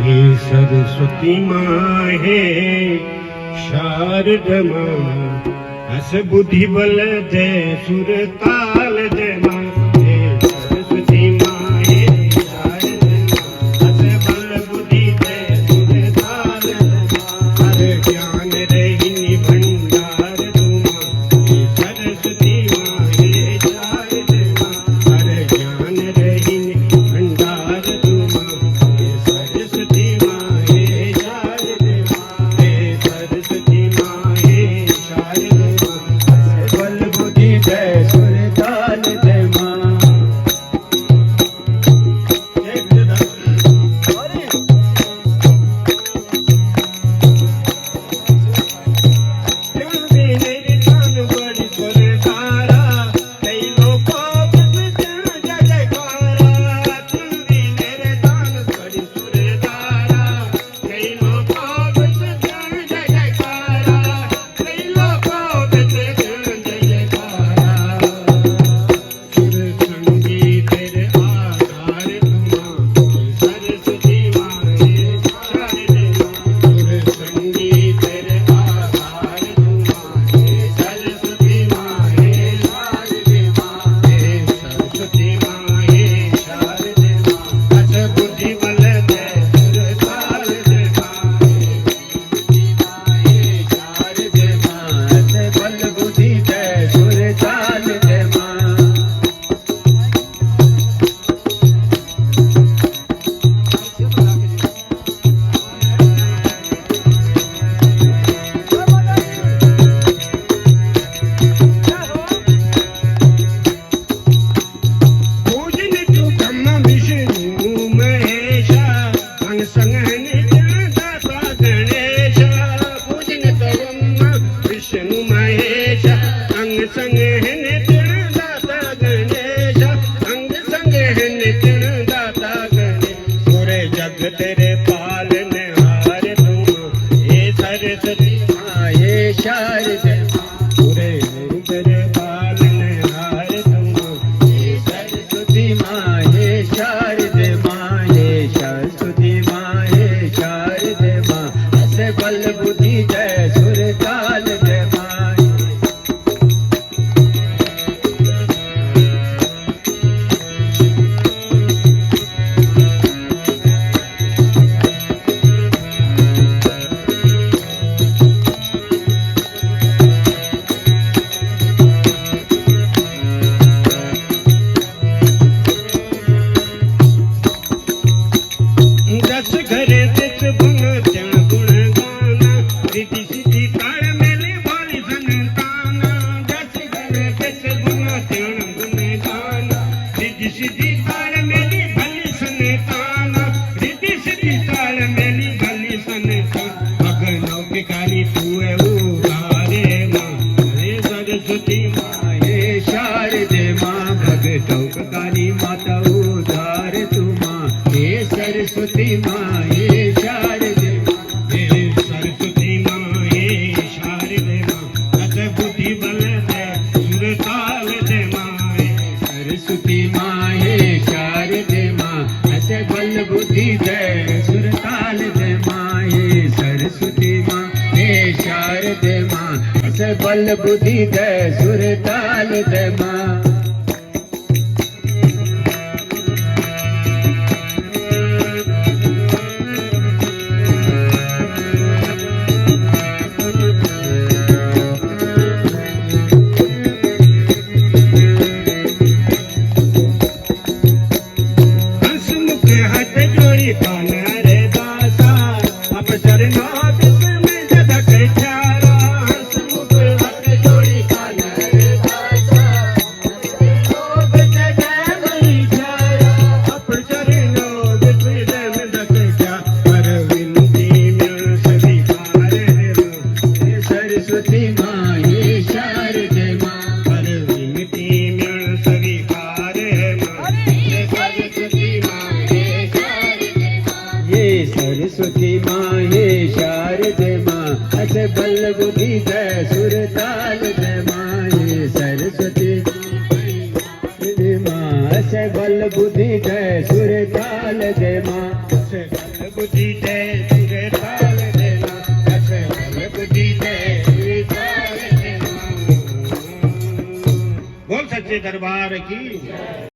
हे सरस्वती माँ हे शारद माँ हस बुद्धि बल जय सुर ताल जय माँ हे सरस्वती माँ हे शारद माँ हस बल बुद्धि जय सुर ताल जय माँ हर ज्ञान रहिनी भंडार तुमा हे सरस्वती माँ हे शारद माँ हर ज्ञान रहिनी भंडार तुमा हे सरस्वती माँ हे शारद माँ हे सरस्वती माँ हे शारद माँ बल बुद्धि जय सुर ताल जय माँ तेरे पालने हार तुम हे सरस्वती माँ हे शारद माँ पूरे तेरे पालने हार तुम हे सरस्वती माँ हे शारद माँ हे सरस्वती माँ हे शारद माँ हस बल बुद्धि जय सुर ताल जय माँ काली माता उधार तुमा हे सरस्वती माँ हे शारद हे सरस्वती माँ हे शारद माँ हस बुद्धि बल जय सुर ताल जय माँ हे सरस्वती माँ हे शारद माँ हस बल बुद्धि जय सुर ताल जय माँ हे सरस्वती माँ हे शारद माँ हस बल बुद्धि जय सुर ताल जय माँ सरस्वती माँ हे शारद माँ हस बल बुद्धि जय सुर ताल जय माँ हे सरस्वती माँ हस बल बुद्धि जय सुर ताल जय माँ हस बल बुद्धि बोल सच्चे दरबार की